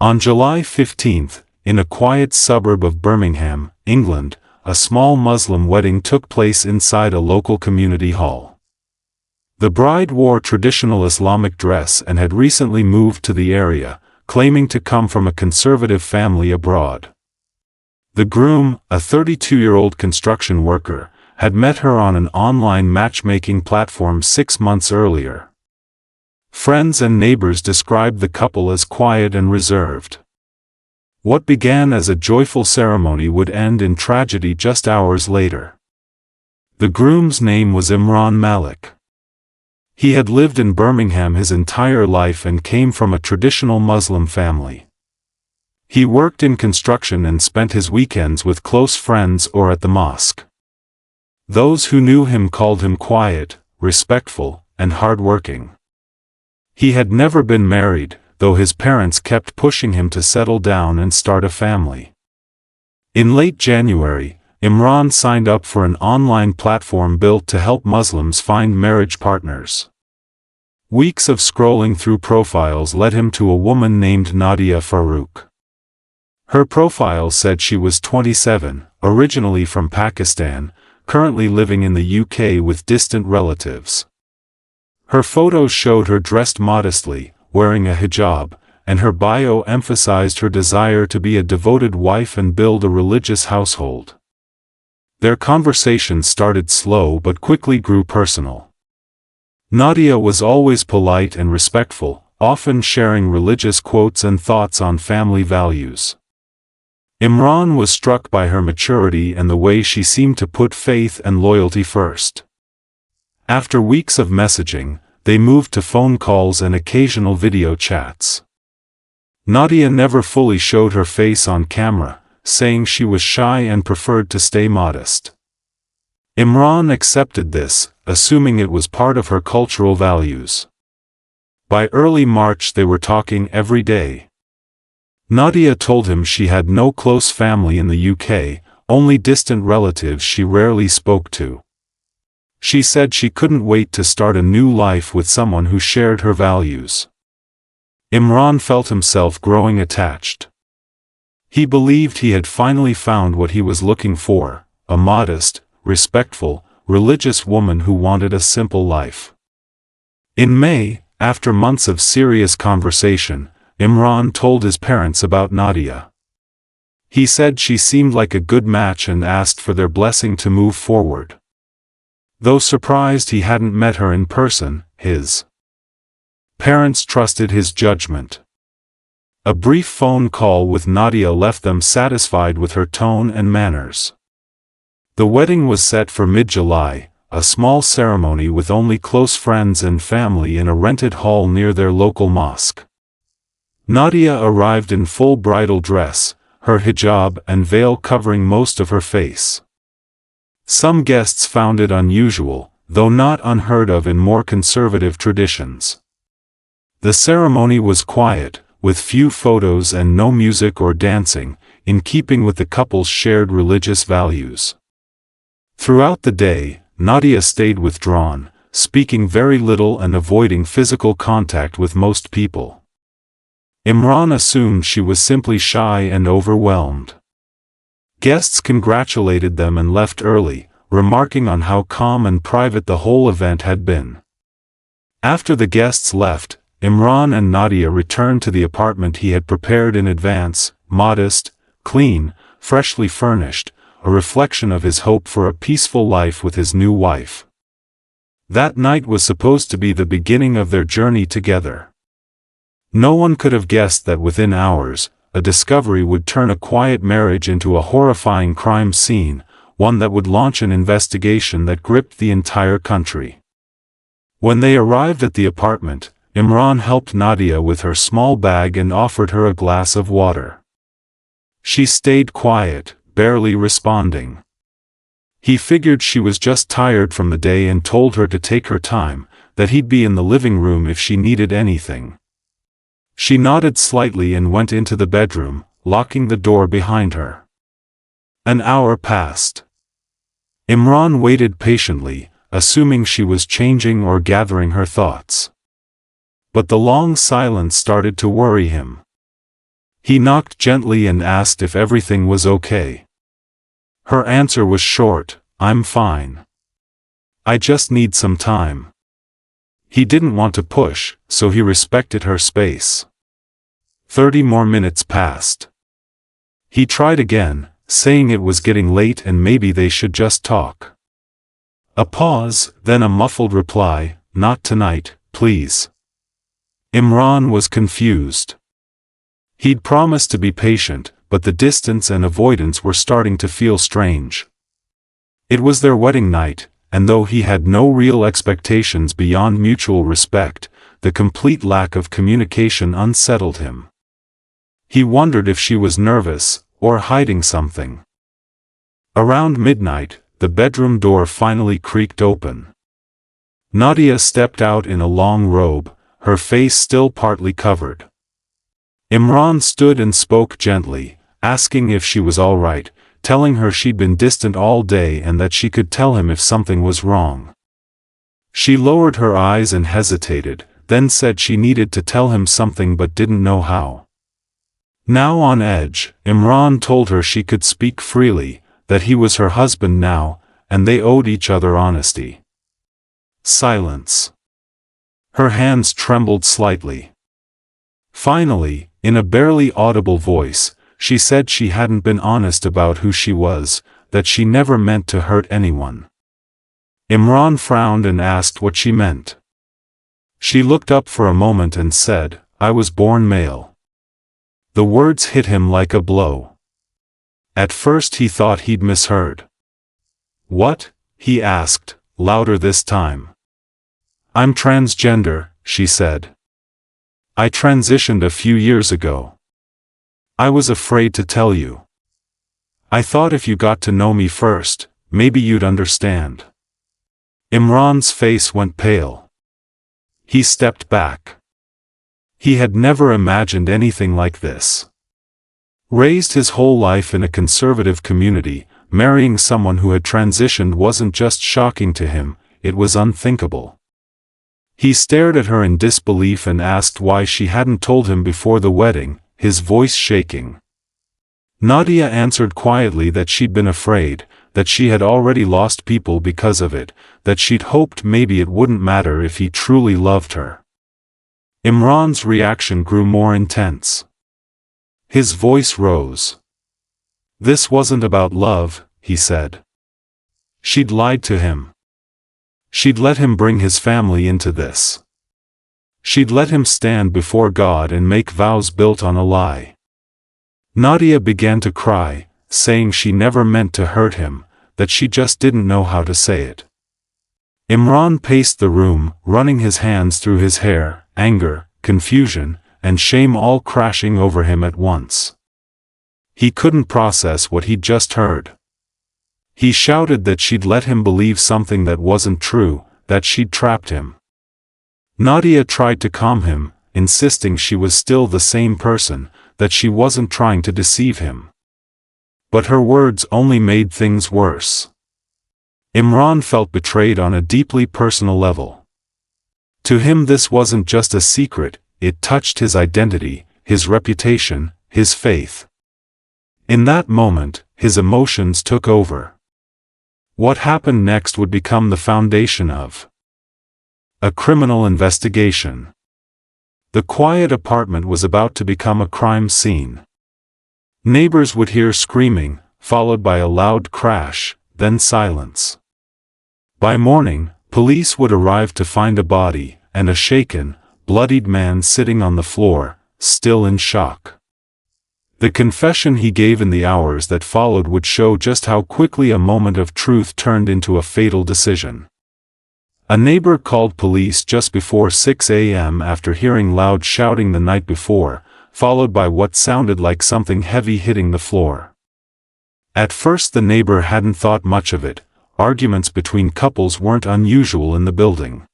On July 15th, in a quiet suburb of Birmingham, England, a small Muslim wedding took place inside a local community hall. The bride wore traditional Islamic dress and had recently moved to the area, claiming to come from a conservative family abroad. The groom, a 32-year-old construction worker, had met her on an online matchmaking platform 6 months earlier. Friends and neighbors described the couple as quiet and reserved. What began as a joyful ceremony would end in tragedy just hours later. The groom's name was Imran Malik. He had lived in Birmingham his entire life and came from a traditional Muslim family. He worked in construction and spent his weekends with close friends or at the mosque. Those who knew him called him quiet, respectful, and hard-working. He had never been married, though his parents kept pushing him to settle down and start a family. In late January, Imran signed up for an online platform built to help Muslims find marriage partners. Weeks of scrolling through profiles led him to a woman named Nadia Farouk. Her profile said she was 27, originally from Pakistan, currently living in the UK with distant relatives. Her photos showed her dressed modestly, wearing a hijab, and her bio emphasized her desire to be a devoted wife and build a religious household. Their conversation started slow but quickly grew personal. Nadia was always polite and respectful, often sharing religious quotes and thoughts on family values. Imran was struck by her maturity and the way she seemed to put faith and loyalty first. After weeks of messaging, they moved to phone calls and occasional video chats. Nadia never fully showed her face on camera, saying she was shy and preferred to stay modest. Imran accepted this, assuming it was part of her cultural values. By early March they were talking every day. Nadia told him she had no close family in the UK, only distant relatives she rarely spoke to. She said she couldn't wait to start a new life with someone who shared her values. Imran felt himself growing attached. He believed he had finally found what he was looking for, a modest, respectful, religious woman who wanted a simple life. In May, after months of serious conversation, Imran told his parents about Nadia. He said she seemed like a good match and asked for their blessing to move forward. Though surprised he hadn't met her in person, his parents trusted his judgment. A brief phone call with Nadia left them satisfied with her tone and manners. The wedding was set for mid-July, a small ceremony with only close friends and family in a rented hall near their local mosque. Nadia arrived in full bridal dress, her hijab and veil covering most of her face. Some guests found it unusual, though not unheard of in more conservative traditions. The ceremony was quiet, with few photos and no music or dancing, in keeping with the couple's shared religious values. Throughout the day, Nadia stayed withdrawn, speaking very little and avoiding physical contact with most people. Imran assumed she was simply shy and overwhelmed. Guests congratulated them and left early, remarking on how calm and private the whole event had been. After the guests left, Imran and Nadia returned to the apartment he had prepared in advance, modest, clean, freshly furnished, a reflection of his hope for a peaceful life with his new wife. That night was supposed to be the beginning of their journey together. No one could have guessed that within hours, a discovery would turn a quiet marriage into a horrifying crime scene, one that would launch an investigation that gripped the entire country. When they arrived at the apartment, Imran helped Nadia with her small bag and offered her a glass of water. She stayed quiet, barely responding. He figured she was just tired from the day and told her to take her time, that he'd be in the living room if she needed anything. She nodded slightly and went into the bedroom, locking the door behind her. An hour passed. Imran waited patiently, assuming she was changing or gathering her thoughts. But the long silence started to worry him. He knocked gently and asked if everything was okay. Her answer was short, "I'm fine. I just need some time." He didn't want to push, so he respected her space. 30 more minutes passed. He tried again, saying it was getting late and maybe they should just talk. A pause, then a muffled reply, "Not tonight, please." Imran was confused. He'd promised to be patient, but the distance and avoidance were starting to feel strange. It was their wedding night, and though he had no real expectations beyond mutual respect, the complete lack of communication unsettled him. He wondered if she was nervous, or hiding something. Around midnight, the bedroom door finally creaked open. Nadia stepped out in a long robe, her face still partly covered. Imran stood and spoke gently, asking if she was all right, telling her she'd been distant all day and that she could tell him if something was wrong. She lowered her eyes and hesitated, then said she needed to tell him something but didn't know how. Now on edge, Imran told her she could speak freely, that he was her husband now, and they owed each other honesty. Silence. Her hands trembled slightly. Finally, in a barely audible voice, she said she hadn't been honest about who she was, that she never meant to hurt anyone. Imran frowned and asked what she meant. She looked up for a moment and said, "I was born male." The words hit him like a blow. At first he thought he'd misheard. "What?" he asked, louder this time. "I'm transgender," she said. "I transitioned a few years ago. I was afraid to tell you. I thought if you got to know me first, maybe you'd understand." Imran's face went pale. He stepped back. He had never imagined anything like this. Raised his whole life in a conservative community, marrying someone who had transitioned wasn't just shocking to him, it was unthinkable. He stared at her in disbelief and asked why she hadn't told him before the wedding, his voice shaking. Nadia answered quietly that she'd been afraid, that she had already lost people because of it, that she'd hoped maybe it wouldn't matter if he truly loved her. Imran's reaction grew more intense. His voice rose. "This wasn't about love," he said. She'd lied to him. She'd let him bring his family into this. She'd let him stand before God and make vows built on a lie. Nadia began to cry, saying she never meant to hurt him, that she just didn't know how to say it. Imran paced the room, running his hands through his hair, anger, confusion, and shame all crashing over him at once. He couldn't process what he'd just heard. He shouted that she'd let him believe something that wasn't true, that she'd trapped him. Nadia tried to calm him, insisting she was still the same person, that she wasn't trying to deceive him. But her words only made things worse. Imran felt betrayed on a deeply personal level. To him this wasn't just a secret, it touched his identity, his reputation, his faith. In that moment, his emotions took over. What happened next would become the foundation of a criminal investigation. The quiet apartment was about to become a crime scene. Neighbors would hear screaming, followed by a loud crash, then silence. By morning, police would arrive to find a body, and a shaken, bloodied man sitting on the floor, still in shock. The confession he gave in the hours that followed would show just how quickly a moment of truth turned into a fatal decision. A neighbor called police just before 6 a.m. after hearing loud shouting the night before, followed by what sounded like something heavy hitting the floor. At first the neighbor hadn't thought much of it, arguments between couples weren't unusual in the building.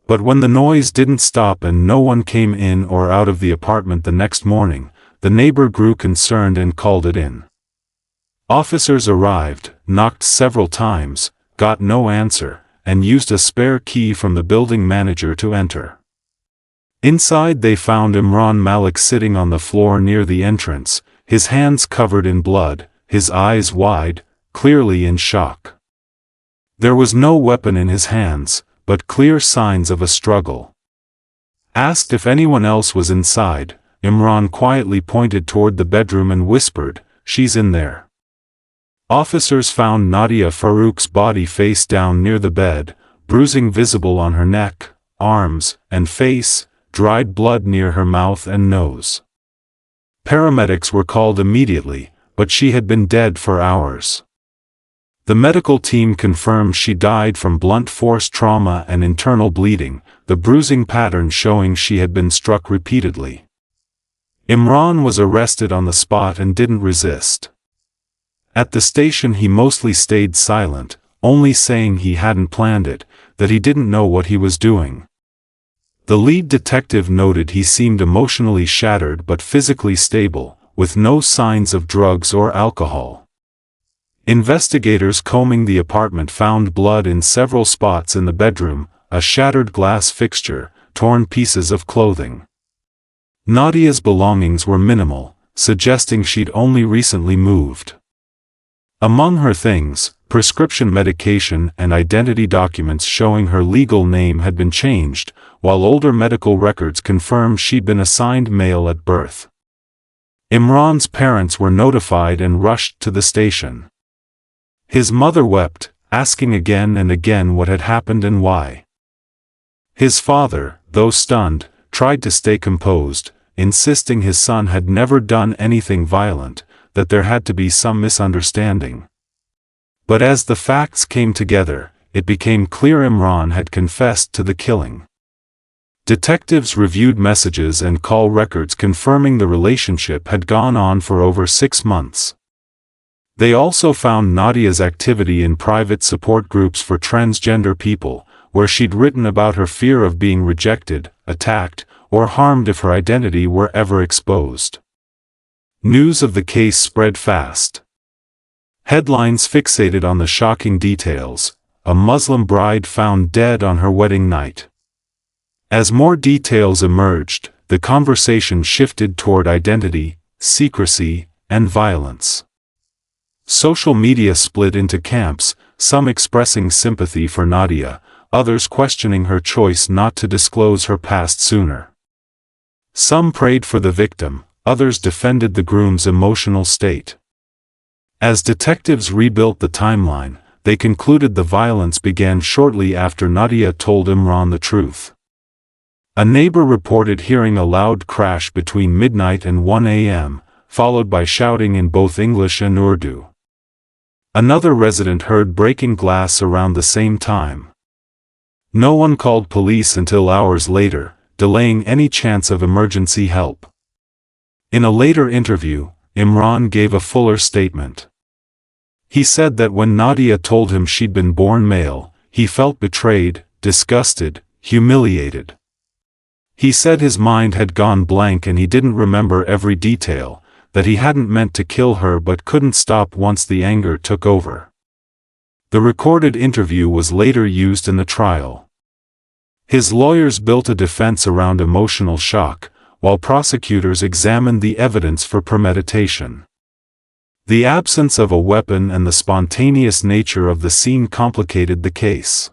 But when the noise didn't stop and no one came in or out of the apartment the next morning, the neighbor grew concerned and called it in. Officers arrived, knocked several times, got no answer, and used a spare key from the building manager to enter. Inside they found Imran Malik sitting on the floor near the entrance, his hands covered in blood, his eyes wide, clearly in shock. There was no weapon in his hands, but clear signs of a struggle. Asked if anyone else was inside, Imran quietly pointed toward the bedroom and whispered, "She's in there." Officers found Nadia Farouk's body face down near the bed, bruising visible on her neck, arms, and face, dried blood near her mouth and nose. Paramedics were called immediately, but she had been dead for hours. The medical team confirmed she died from blunt force trauma and internal bleeding, the bruising pattern showing she had been struck repeatedly. Imran was arrested on the spot and didn't resist. At the station he mostly stayed silent, only saying he hadn't planned it, that he didn't know what he was doing. The lead detective noted he seemed emotionally shattered but physically stable, with no signs of drugs or alcohol. Investigators combing the apartment found blood in several spots in the bedroom, a shattered glass fixture, torn pieces of clothing. Nadia's belongings were minimal, suggesting she'd only recently moved. Among her things, prescription medication and identity documents showing her legal name had been changed, while older medical records confirmed she'd been assigned male at birth. Imran's parents were notified and rushed to the station. His mother wept, asking again and again what had happened and why. His father, though stunned, tried to stay composed, insisting his son had never done anything violent, that there had to be some misunderstanding. But as the facts came together, it became clear Imran had confessed to the killing. Detectives reviewed messages and call records confirming the relationship had gone on for over 6 months. They also found Nadia's activity in private support groups for transgender people, where she'd written about her fear of being rejected, attacked, or harmed if her identity were ever exposed. News of the case spread fast. Headlines fixated on the shocking details: a Muslim bride found dead on her wedding night. As more details emerged, the conversation shifted toward identity, secrecy, and violence. Social media split into camps, some expressing sympathy for Nadia, others questioning her choice not to disclose her past sooner. Some prayed for the victim, others defended the groom's emotional state. As detectives rebuilt the timeline, they concluded the violence began shortly after Nadia told Imran the truth. A neighbor reported hearing a loud crash between midnight and 1 a.m., followed by shouting in both English and Urdu. Another resident heard breaking glass around the same time. No one called police until hours later, delaying any chance of emergency help. In a later interview, Imran gave a fuller statement. He said that when Nadia told him she'd been born male, he felt betrayed, disgusted, humiliated. He said his mind had gone blank and he didn't remember every detail, that he hadn't meant to kill her but couldn't stop once the anger took over. The recorded interview was later used in the trial. His lawyers built a defense around emotional shock, while prosecutors examined the evidence for premeditation. The absence of a weapon and the spontaneous nature of the scene complicated the case.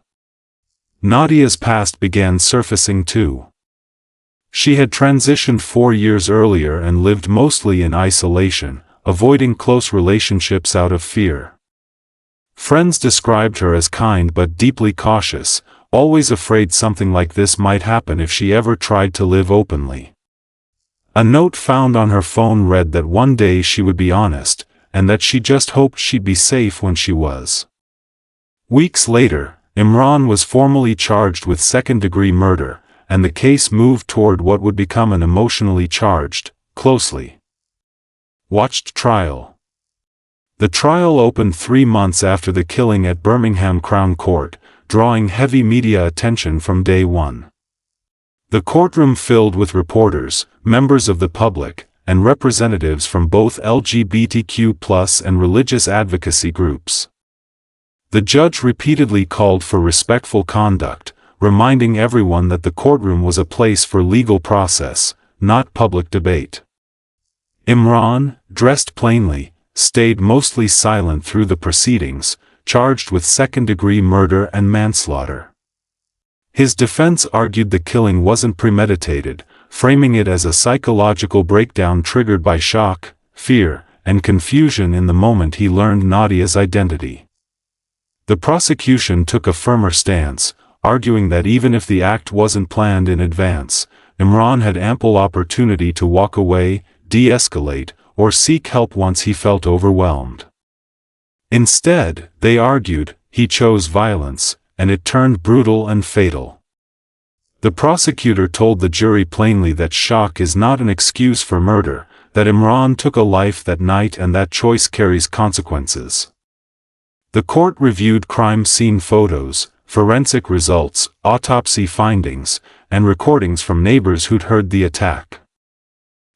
Nadia's past began surfacing too. She had transitioned 4 years earlier and lived mostly in isolation, avoiding close relationships out of fear. Friends described her as kind but deeply cautious, always afraid something like this might happen if she ever tried to live openly. A note found on her phone read that one day she would be honest, and that she just hoped she'd be safe when she was. Weeks later, Imran was formally charged with second-degree murder, and the case moved toward what would become an emotionally charged, closely watched trial. The trial opened 3 months after the killing at Birmingham Crown Court, drawing heavy media attention from day one. The courtroom filled with reporters, members of the public, and representatives from both LGBTQ+ and religious advocacy groups. The judge repeatedly called for respectful conduct, reminding everyone that the courtroom was a place for legal process, not public debate. Imran, dressed plainly, stayed mostly silent through the proceedings, charged with second-degree murder and manslaughter. His defense argued the killing wasn't premeditated, framing it as a psychological breakdown triggered by shock, fear, and confusion in the moment he learned Nadia's identity. The prosecution took a firmer stance, arguing that even if the act wasn't planned in advance, Imran had ample opportunity to walk away, de-escalate, or seek help once he felt overwhelmed. Instead, they argued, he chose violence, and it turned brutal and fatal. The prosecutor told the jury plainly that shock is not an excuse for murder, that Imran took a life that night and that choice carries consequences. The court reviewed crime scene photos, forensic results, autopsy findings, and recordings from neighbors who'd heard the attack.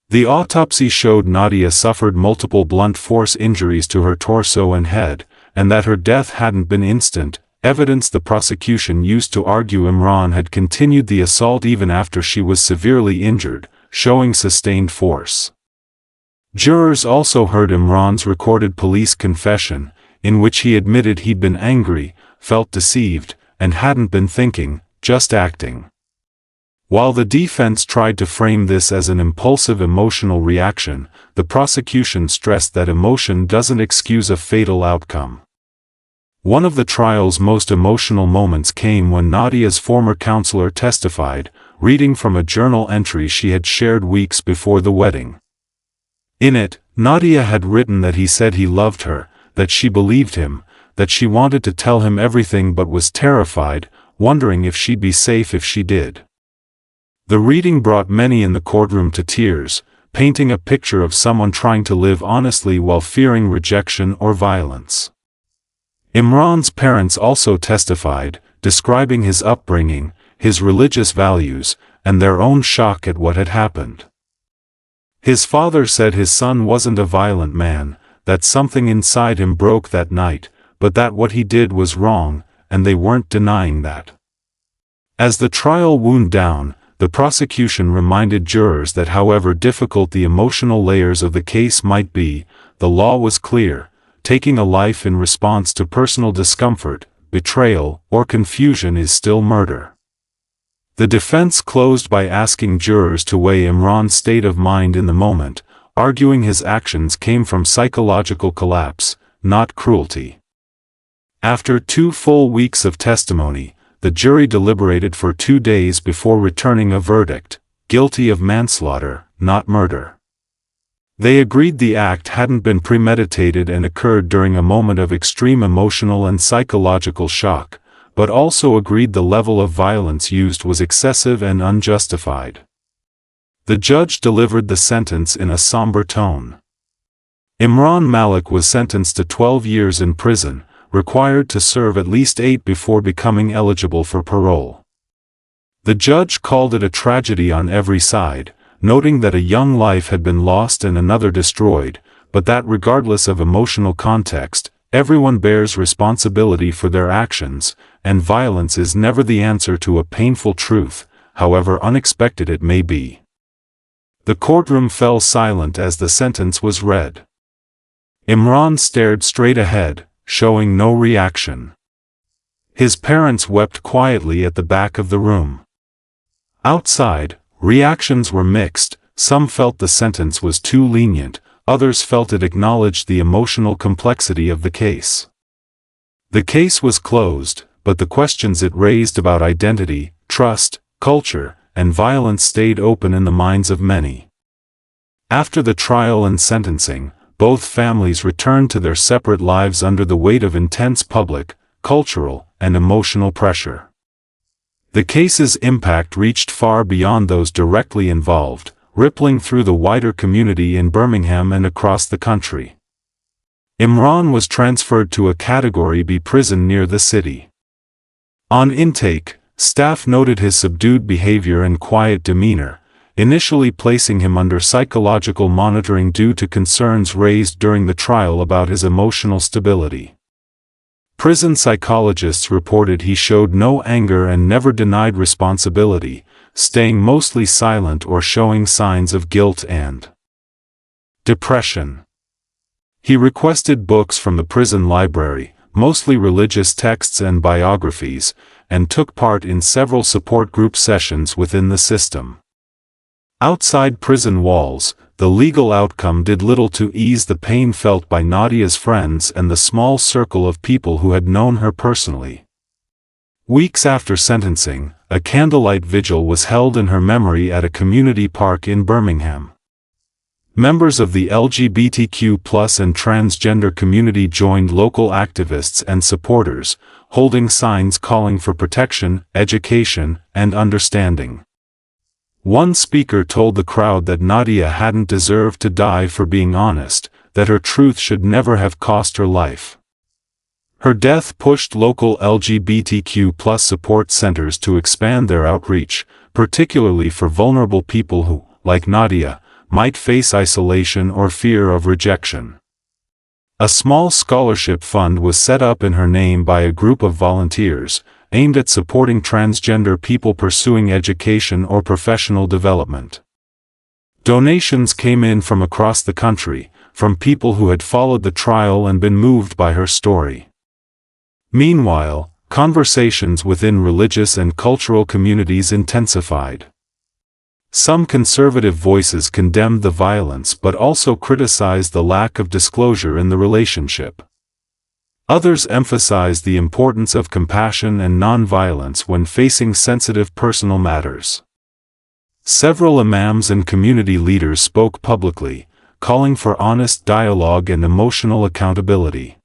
The autopsy showed Nadia suffered multiple blunt force injuries to her torso and head, and that her death hadn't been instant, evidence the prosecution used to argue Imran had continued the assault even after she was severely injured, showing sustained force. Jurors also heard Imran's recorded police confession, in which he admitted he'd been angry, felt deceived, and hadn't been thinking, just acting. While the defense tried to frame this as an impulsive emotional reaction, the prosecution stressed that emotion doesn't excuse a fatal outcome. One of the trial's most emotional moments came when Nadia's former counselor testified, reading from a journal entry she had shared weeks before the wedding. In it, Nadia had written that he said he loved her, that she believed him, that she wanted to tell him everything but was terrified, wondering if she'd be safe if she did. The reading brought many in the courtroom to tears, painting a picture of someone trying to live honestly while fearing rejection or violence. Imran's parents also testified, describing his upbringing, his religious values, and their own shock at what had happened. His father said his son wasn't a violent man, that something inside him broke that night, but that what he did was wrong, and they weren't denying that. As the trial wound down, the prosecution reminded jurors that however difficult the emotional layers of the case might be, the law was clear: taking a life in response to personal discomfort, betrayal, or confusion is still murder. The defense closed by asking jurors to weigh Imran's state of mind in the moment, arguing his actions came from psychological collapse, not cruelty. After 2 full weeks of testimony, the jury deliberated for 2 days before returning a verdict: guilty of manslaughter, not murder. They agreed the act hadn't been premeditated and occurred during a moment of extreme emotional and psychological shock, but also agreed the level of violence used was excessive and unjustified. The judge delivered the sentence in a somber tone. Imran Malik was sentenced to 12 years in prison, required to serve at least 8 before becoming eligible for parole. The judge called it a tragedy on every side, noting that a young life had been lost and another destroyed, but that regardless of emotional context, everyone bears responsibility for their actions, and violence is never the answer to a painful truth, however unexpected it may be. The courtroom fell silent as the sentence was read. Imran stared straight ahead, showing no reaction. His parents wept quietly at the back of the room. Outside, reactions were mixed. Some felt the sentence was too lenient, others felt it acknowledged the emotional complexity of the case. The case was closed, but the questions it raised about identity, trust, culture, and violence stayed open in the minds of many. After the trial and sentencing, both families returned to their separate lives under the weight of intense public, cultural, and emotional pressure. The case's impact reached far beyond those directly involved, rippling through the wider community in Birmingham and across the country. Imran was transferred to a Category B prison near the city. On intake, staff noted his subdued behavior and quiet demeanor, initially placing him under psychological monitoring due to concerns raised during the trial about his emotional stability. Prison psychologists reported he showed no anger and never denied responsibility, staying mostly silent or showing signs of guilt and depression. He requested books from the prison library, mostly religious texts and biographies, and took part in several support group sessions within the system. Outside prison walls, the legal outcome did little to ease the pain felt by Nadia's friends and the small circle of people who had known her personally. Weeks after sentencing, a candlelight vigil was held in her memory at a community park in Birmingham. Members of the LGBTQ+ and transgender community joined local activists and supporters, holding signs calling for protection, education, and understanding. One speaker told the crowd that Nadia hadn't deserved to die for being honest, that her truth should never have cost her life. Her death pushed local LGBTQ+ support centers to expand their outreach, particularly for vulnerable people who, like Nadia, might face isolation or fear of rejection. A small scholarship fund was set up in her name by a group of volunteers, aimed at supporting transgender people pursuing education or professional development. Donations came in from across the country, from people who had followed the trial and been moved by her story. Meanwhile, conversations within religious and cultural communities intensified. Some conservative voices condemned the violence but also criticized the lack of disclosure in the relationship. Others emphasized the importance of compassion and non-violence when facing sensitive personal matters. Several imams and community leaders spoke publicly, calling for honest dialogue and emotional accountability.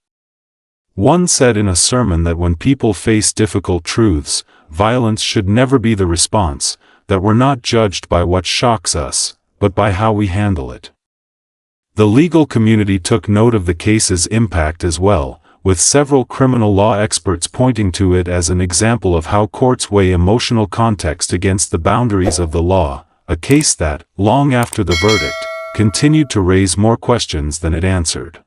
One said in a sermon that when people face difficult truths, violence should never be the response, that we're not judged by what shocks us, but by how we handle it. The legal community took note of the case's impact as well, with several criminal law experts pointing to it as an example of how courts weigh emotional context against the boundaries of the law, a case that, long after the verdict, continued to raise more questions than it answered.